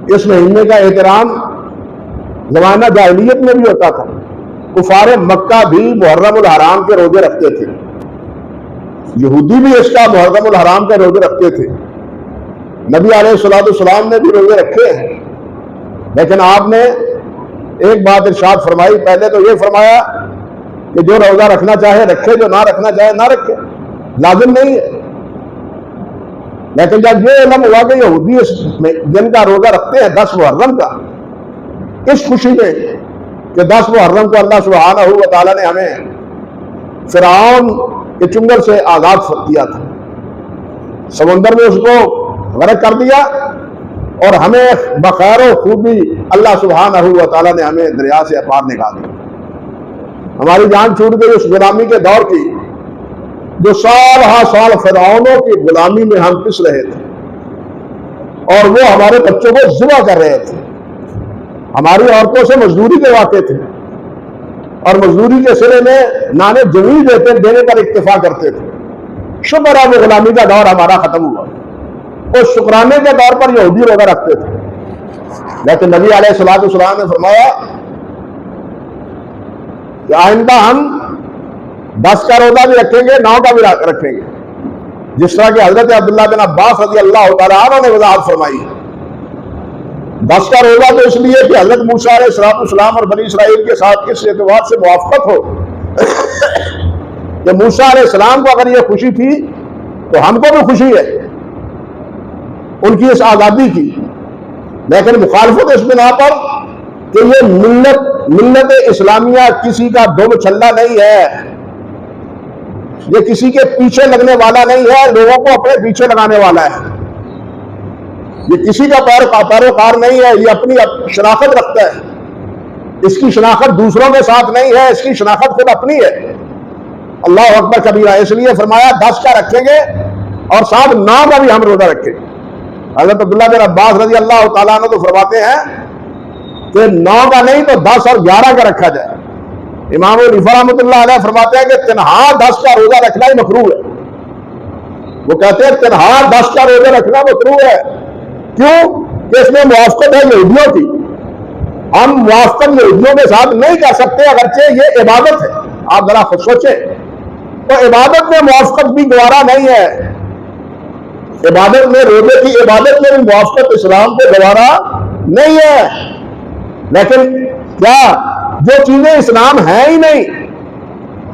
اس مہینے کا احترام زمانہ جاہلیت میں بھی ہوتا تھا. کفار مکہ بھی محرم الحرام کے روزے رکھتے تھے، یہودی بھی اس کا محرم الحرام کے روزے رکھتے تھے. نبی علیہ الصلوۃ والسلام نے بھی روزے رکھے ہیں، لیکن آپ نے ایک بات ارشاد فرمائی. پہلے تو یہ فرمایا کہ جو روزہ رکھنا چاہے رکھے، جو نہ رکھنا چاہے نہ رکھے، لازم نہیں ہے. لیکن جب یہ علم ہوا کہ یہودی اس دن کا روزہ رکھتے ہیں 10 محرم کا، اس خوشی میں کہ 10 محرم کو اللہ سبحانہ و تعالیٰ نے ہمیں فرعون کے چنگل سے آزاد کیا تھا، سمندر میں اس کو غرق کر دیا، اور ہمیں بخیر و خوبی اللہ سبحانہ و تعالیٰ نے ہمیں دریا سے پار نکال دیا. ہماری جان چھوٹ گئی اس غلامی کے دور کی جو سال ہا سال فرعونوں کی غلامی میں ہم پس رہے تھے، اور وہ ہمارے بچوں کو ذبح کر رہے تھے، ہماری عورتوں سے مزدوری کرواتے تھے، اور مزدوری کے سلے میں نانے زمین دینے پر اکتفا کرتے تھے. شکر ہے وہ غلامی کا دور ہمارا ختم ہوا. اس شکرانے کے دور پر یہودی روزہ رکھتے تھے، لیکن نبی علیہ الصلوۃ والسلام نے فرمایا کہ آئندہ ہم 10 کا روزہ بھی رکھیں گے، 9 کا بھی رکھیں گے، جس طرح کہ حضرت عبداللہ بن عباس رضی اللہ تعالیٰ عنہ نے وضاحت فرمائی. 10 کا روزہ تو اس لیے کہ حضرت موسیٰ علیہ السلام اور بنی اسرائیل کے ساتھ اس اعتبار سے موافقت ہو کہ موسیٰ علیہ السلام کو اگر یہ خوشی تھی تو ہم کو بھی خوشی ہے ان کی اس آزادی کی. لیکن مخالفت اس بنا پر کہ یہ ملت اسلامیہ کسی کا دم چھلا نہیں ہے، یہ کسی کے پیچھے لگنے والا نہیں ہے، لوگوں کو اپنے پیچھے لگانے والا ہے. یہ کسی کا پیروکار نہیں ہے، یہ اپنی شناخت رکھتا ہے. اس کی شناخت دوسروں کے ساتھ نہیں ہے، اس کی شناخت خود اپنی ہے. اللہ اکبر کبیرہ. اس لیے فرمایا 10 کا رکھیں گے اور ساتھ 9 کا بھی ہم روزہ رکھیں گے. حضرت عبداللہ بن عباس رضی اللہ تعالیٰ عنہ تو فرماتے ہیں کہ 9 کا نہیں تو 10 اور 11 کا رکھا جائے. امام حنیفہ رحمۃ اللہ علیہ فرماتے ہیں کہ تنہا 10 کا روزہ رکھنا ہی مکروہ ہے. وہ کہتے ہیں تنہا 10 کا روزہ رکھنا مکروہ ہے. کیوں؟ کہ اس میں موافقت ہے یہودیوں کی. ہم موافقت یہودیوں کے ساتھ نہیں کر سکتے، اگرچہ یہ عبادت ہے. آپ ذرا خود سوچیں تو عبادت میں موافقت بھی گوارا نہیں ہے. عبادت میں، روزے کی عبادت میں بھی موافقت اسلام کو گوارا نہیں ہے. لیکن کیا جو چیزیں اسلام ہیں ہی نہیں،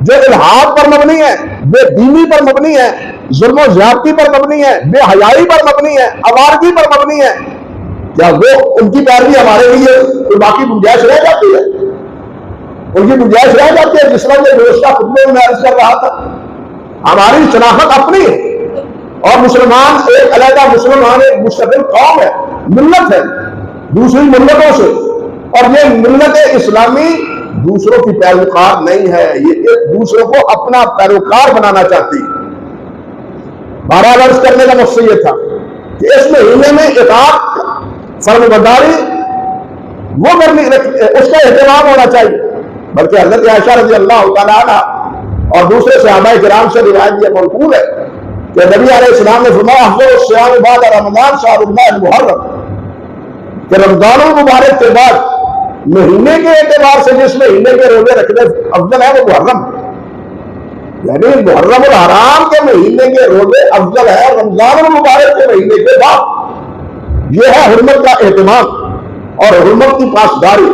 جو الحاد پر مبنی ہے، بے دینی پر مبنی ہے، ظلم و زیادتی پر مبنی ہے، بے حیائی پر مبنی ہے، آوارگی پر مبنی ہے، کیا وہ ان کی پیروی ہمارے لیے کوئی باقی گنجائش رہ جاتی ہے؟ ان کی گنجائش رہ جاتی ہے. جس طرح یہ گزشتہ خطبے میں عرض کر رہا تھا، ہماری شناخت اپنی ہے، اور مسلمان ایک علیحدہ مسلمان ایک مستقل قوم ہے، ملت ہے دوسری ملتوں سے، اور یہ ملت اسلامی دوسروں کی پیروکار نہیں ہے، یہ ایک دوسروں کو اپنا پیروکار بنانا چاہتی ہے. بہرحال عرض کرنے کا مقصد یہ تھا کہ اس مہینے میں اطاعت، فرمانبرداری وہ کرنی، اس کا اہتمام ہونا چاہیے. بلکہ حضرت عائشہ رضی اللہ تعالیٰ عنہ اور دوسرے صحابہ کرام سے روایت یہ منقول ہے کہ نبی علیہ السلام نے فرمایا افضل الصیام بعد رمضان شہر اللہ المحرم، کہ رمضان المبارک کے بعد مہینے کے اعتبار سے جس مہینے کے روزے رکھنے افضل ہے وہ محرم، یعنی محرم الحرام کے مہینے کے روزے افضل ہے رمضان المبارک کے مہینے کے بعد. یہ ہے حرمت کا اہتمام اور حرمت کی پاسداری.